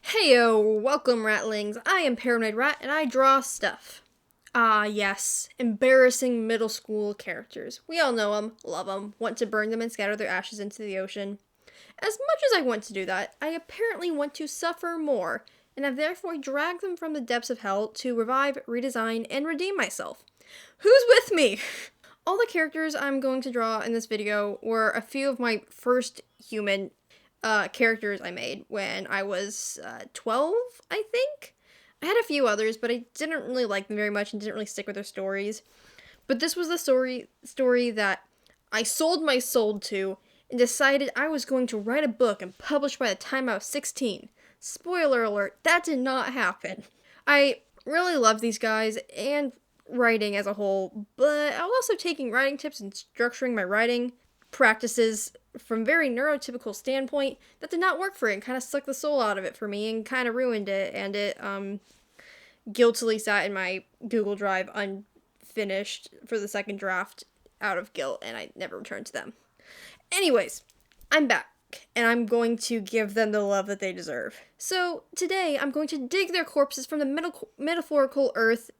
Heyo, welcome Ratlings. I am Paranoid Rat and I draw stuff. Ah, yes, embarrassing middle school characters. We all know them, love them, want to burn them and scatter their ashes into the ocean. As much as I want to do that, I apparently want to suffer more, and have therefore dragged them from the depths of hell to revive, redesign, and redeem myself. Who's with me? All the characters I'm going to draw in this video were a few of my first human characters I made when I was 12, I think. I had a few others, but I didn't really like them very much and didn't really stick with their stories. But this was the story that I sold my soul to and decided I was going to write a book and publish by the time I was 16. Spoiler alert, that did not happen. I really love these guys and writing as a whole, but I was also taking writing tips and structuring my writing practices from very neurotypical standpoint that did not work for it and kind of sucked the soul out of it for me and kind of ruined it, and it guiltily sat in my Google Drive unfinished for the second draft out of guilt, and I never returned to them. Anyways, I'm back, and I'm going to give them the love that they deserve. So today I'm going to dig their corpses from the metaphorical earth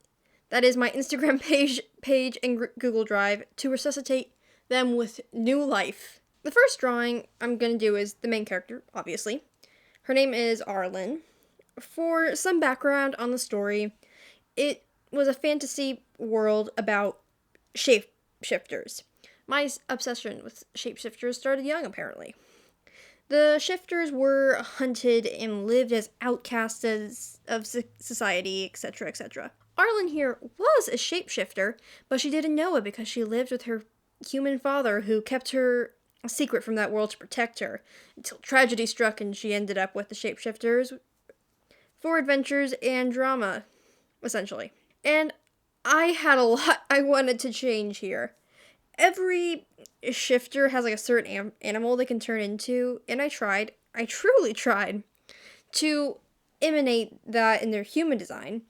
that is my Instagram page and Google Drive to resuscitate them with new life. The first drawing I'm going to do is the main character, obviously. Her name is Arlin. For some background on the story, it was a fantasy world about shapeshifters. My obsession with shapeshifters started young, apparently. The shifters were hunted and lived as outcasts of society, etc., etc. Arlin here was a shapeshifter, but she didn't know it because she lived with her human father who kept her a secret from that world to protect her, until tragedy struck and she ended up with the shapeshifters for adventures and drama, essentially. And I had a lot I wanted to change here. Every shifter has like a certain animal they can turn into, and I truly tried to emanate that in their human design,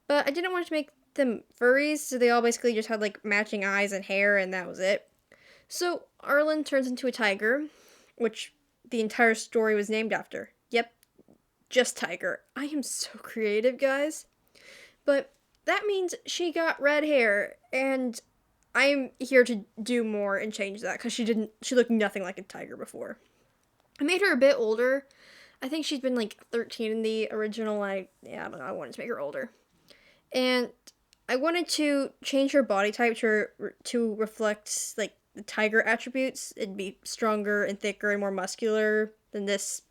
but I didn't want to make them furries, so they all basically just had like matching eyes and hair, and that was it. So Arlen turns into a tiger, which the entire story was named after. Yep, just tiger. I am so creative, guys. But that means she got red hair, and I'm here to do more and change that, because she looked nothing like a tiger before. I made her a bit older. I think she's been like 13 in the original. I don't know, I wanted to make her older. And I wanted to change her body type to reflect like the tiger attributes. It'd be stronger and thicker and more muscular than this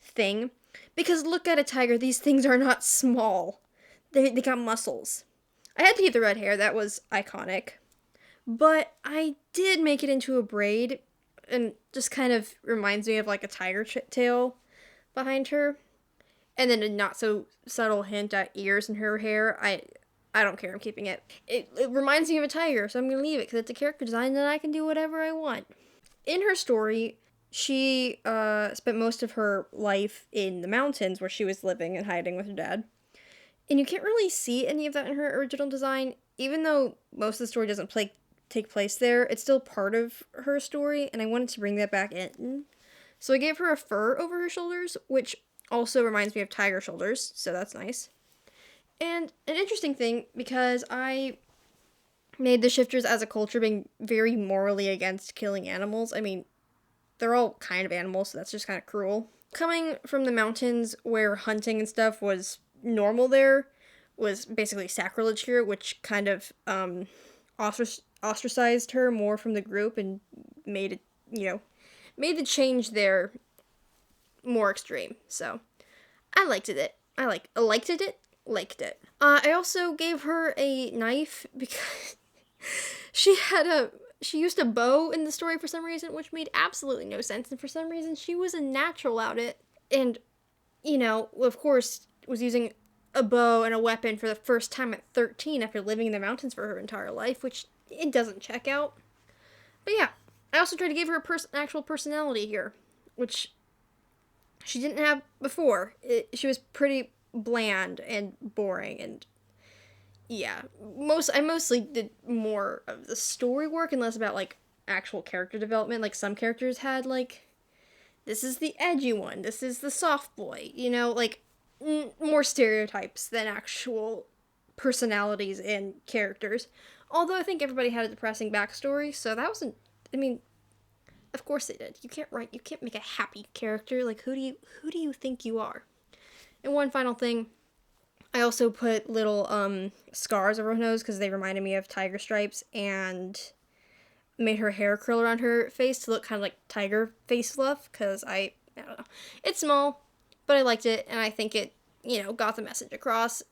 thing. Because look at a tiger, these things are not small. They got muscles. I had to keep the red hair, that was iconic. But I did make it into a braid, and just kind of reminds me of like a tiger tail behind her. And then a not so subtle hint at ears in her hair. I don't care, I'm keeping it. It reminds me of a tiger, so I'm going to leave it because it's a character design and I can do whatever I want. In her story, she spent most of her life in the mountains where she was living and hiding with her dad. And you can't really see any of that in her original design. Even though most of the story doesn't take place there, it's still part of her story, and I wanted to bring that back in. So I gave her a fur over her shoulders, which also reminds me of tiger shoulders, so that's nice. And an interesting thing, because I made the shifters as a culture being very morally against killing animals. I mean, they're all kind of animals, so that's just kind of cruel. Coming from the mountains where hunting and stuff was normal, there was basically sacrilege here, which kind of ostracized her more from the group and made the change there more extreme. So I liked it. I also gave her a knife because she used a bow in the story for some reason, which made absolutely no sense, and for some reason she was a natural at it, and of course was using a bow and a weapon for the first time at 13 after living in the mountains for her entire life, which it doesn't check out. But yeah, I also tried to give her an actual personality here, which she didn't have before. She was pretty bland and boring, and yeah, I mostly did more of the story work and less about like actual character development. Like some characters had like This is the edgy one. This is the soft boy. You know, like, more stereotypes than actual personalities and characters. Although I think everybody had a depressing backstory, so that wasn't. I mean, of course they did. You can't make a happy character. Like, who do you think you are? And one final thing, I also put little scars over her nose because they reminded me of tiger stripes, and made her hair curl around her face to look kind of like tiger face fluff, because I don't know. It's small, but I liked it, and I think it, got the message across,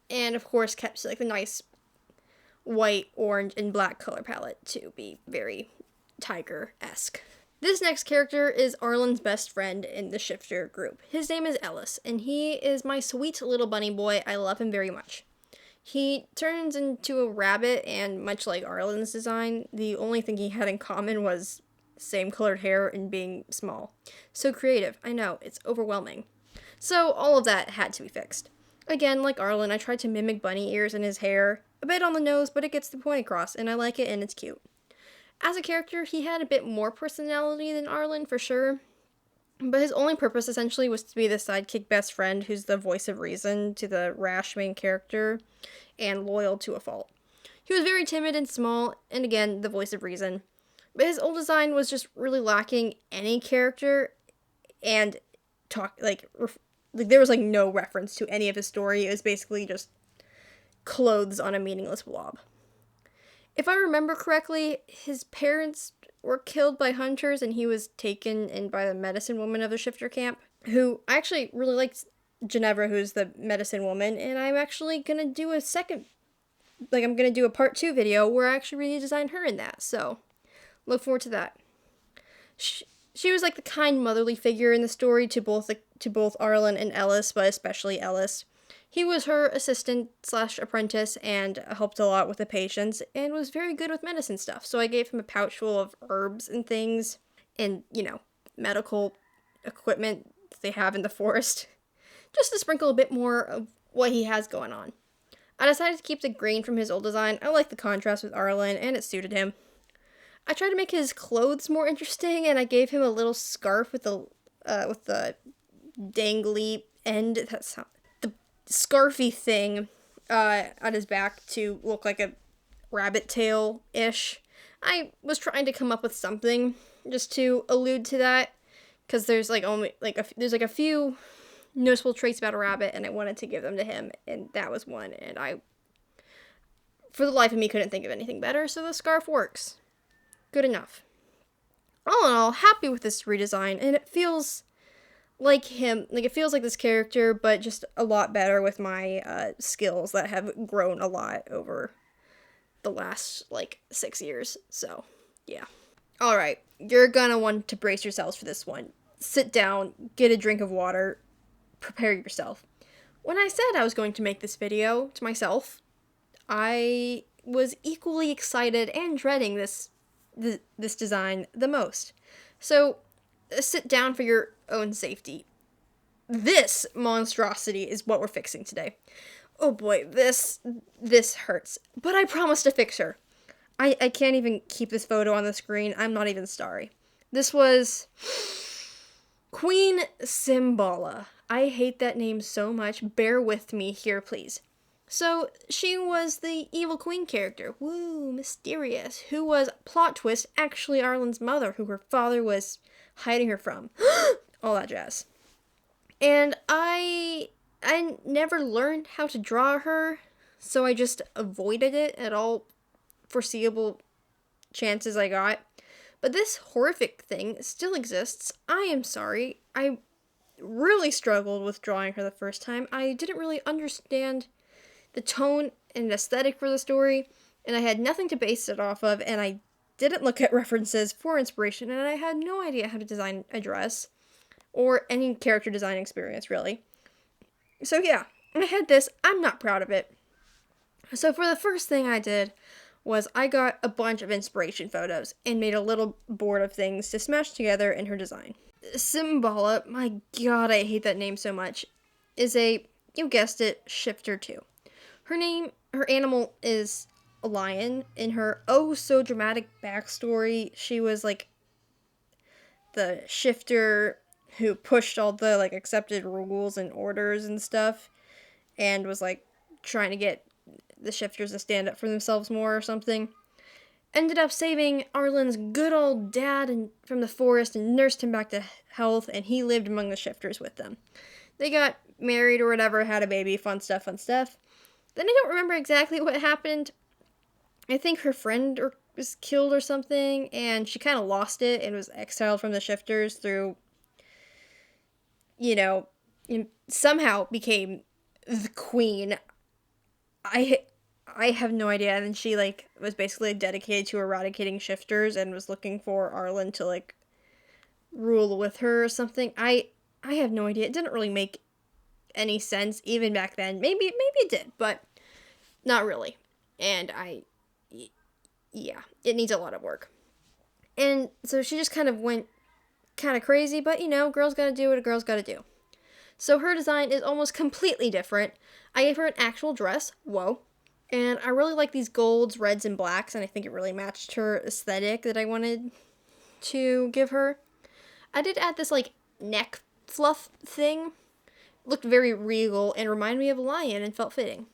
and of course kept like the nice white, orange, and black color palette to be very tiger-esque. This next character is Arlin's best friend in the Shifter group. His name is Ellis, and he is my sweet little bunny boy. I love him very much. He turns into a rabbit, and much like Arlin's design, the only thing he had in common was same colored hair and being small. So creative, I know, it's overwhelming. So all of that had to be fixed. Again, like Arlin, I tried to mimic bunny ears in his hair, a bit on the nose, but it gets the point across, and I like it, and it's cute. As a character, he had a bit more personality than Arlin, for sure, but his only purpose essentially was to be the sidekick best friend who's the voice of reason to the rash main character, and loyal to a fault. He was very timid and small, and again, the voice of reason. But his old design was just really lacking any character, and there was no reference to any of his story. It was basically just clothes on a meaningless blob. If I remember correctly, his parents were killed by hunters, and he was taken in by the medicine woman of the Shifter camp, who I actually really liked Ginevra, who's the medicine woman, and I'm actually gonna do I'm gonna do a part 2 video where I actually redesigned her in that, so look forward to that. She was like the kind motherly figure in the story to both Arlin and Ellis, but especially Ellis. He was her assistant/apprentice and helped a lot with the patients, and was very good with medicine stuff, so I gave him a pouch full of herbs and things, and, medical equipment they have in the forest, just to sprinkle a bit more of what he has going on. I decided to keep the green from his old design. I like the contrast with Arlin, and it suited him. I tried to make his clothes more interesting, and I gave him a little scarf with the dangly end. That's how the scarfy thing on his back to look like a rabbit tail-ish. I was trying to come up with something just to allude to that, because there's a few noticeable traits about a rabbit, and I wanted to give them to him, and that was one, and I, for the life of me, couldn't think of anything better, so the scarf works. Good enough. All in all, happy with this redesign, and it feels like him, it feels like this character, but just a lot better with my skills that have grown a lot over the last, 6 years, so, yeah. Alright, you're gonna want to brace yourselves for this one. Sit down, get a drink of water, prepare yourself. When I said I was going to make this video to myself, I was equally excited and dreading this design the most. So, sit down for your own safety. This monstrosity is what we're fixing today. Oh boy, this hurts. But I promise to fix her. I can't even keep this photo on the screen. I'm not even sorry. This was Queen Simla. I hate that name so much. Bear with me here, please. So, she was the evil queen character. Woo, mysterious. Who was, plot twist, actually Arlin's mother, who her father was hiding her from. All that jazz. And I never learned how to draw her, so I just avoided it at all foreseeable chances I got. But this horrific thing still exists. I am sorry. I really struggled with drawing her the first time. I didn't really understand the tone and aesthetic for the story, and I had nothing to base it off of, and I didn't look at references for inspiration, and I had no idea how to design a dress, or any character design experience, really. So yeah, I had this. I'm not proud of it. So for the first thing I did was I got a bunch of inspiration photos and made a little board of things to smash together in her design. Simla, my god, I hate that name so much, is a, you guessed it, Shifter 2. Her animal is a lion. In her oh-so-dramatic backstory, she was, the Shifter who pushed all the, like, accepted rules and orders and stuff, and was, like, trying to get the shifters to stand up for themselves more or something. Ended up saving Arlin's good old dad from the forest and nursed him back to health, and he lived among the shifters with them. They got married or whatever, had a baby, fun stuff, fun stuff. Then I don't remember exactly what happened. I think her friend was killed or something, and she kind of lost it and was exiled from the shifters through, and somehow became the queen. I have no idea. And then she, like, was basically dedicated to eradicating shifters and was looking for Arlin to, like, rule with her or something. I have no idea. It didn't really make any sense even back then. Maybe it did, but not really. And yeah, it needs a lot of work. And so she just kind of went kind of crazy, but girl's gotta do what a girl's gotta do. So her design is almost completely different. I gave her an actual dress. Whoa. And I really like these golds, reds, and blacks, and I think it really matched her aesthetic that I wanted to give her. I did add this, like, neck fluff thing. Looked very regal and reminded me of a lion and felt fitting.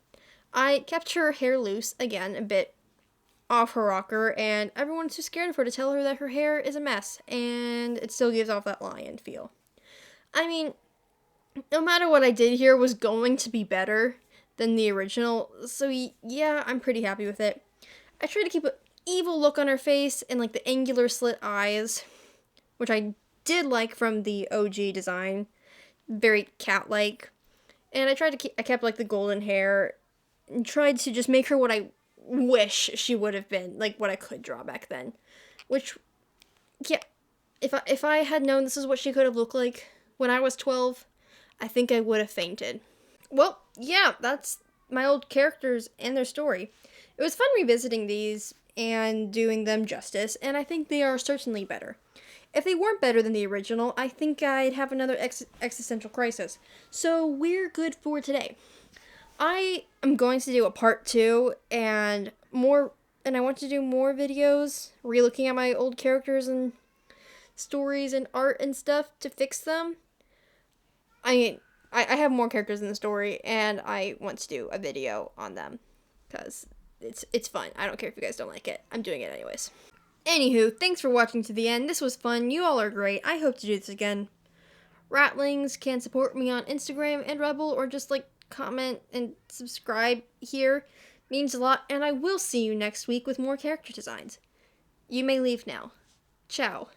I kept her hair loose, again, a bit off her rocker, and everyone's too scared of her to tell her that her hair is a mess, and it still gives off that lion feel. I mean, no matter what I did here was going to be better than the original, so yeah, I'm pretty happy with it. I tried to keep an evil look on her face and, like, the angular slit eyes, which I did like from the OG design, very cat-like. And I kept, like, the golden hair and tried to just make her what I wish she would have been, like, what I could draw back then. Which, yeah, if I had known this is what she could have looked like when I was 12, I think I would have fainted. Well, yeah, that's my old characters and their story. It was fun revisiting these and doing them justice, and I think they are certainly better. If they weren't better than the original, I think I'd have another existential crisis. So we're good for today. I am going to do a part 2 and I want to do more videos, relooking at my old characters and stories and art and stuff to fix them. I have more characters in the story, and I want to do a video on them, because it's fun. I don't care if you guys don't like it. I'm doing it anyways. Anywho, thanks for watching to the end. This was fun. You all are great. I hope to do this again. Ratlings can support me on Instagram and Rebel, or just, like, comment and subscribe here. Means a lot, and I will see you next week with more character designs. You may leave now. Ciao.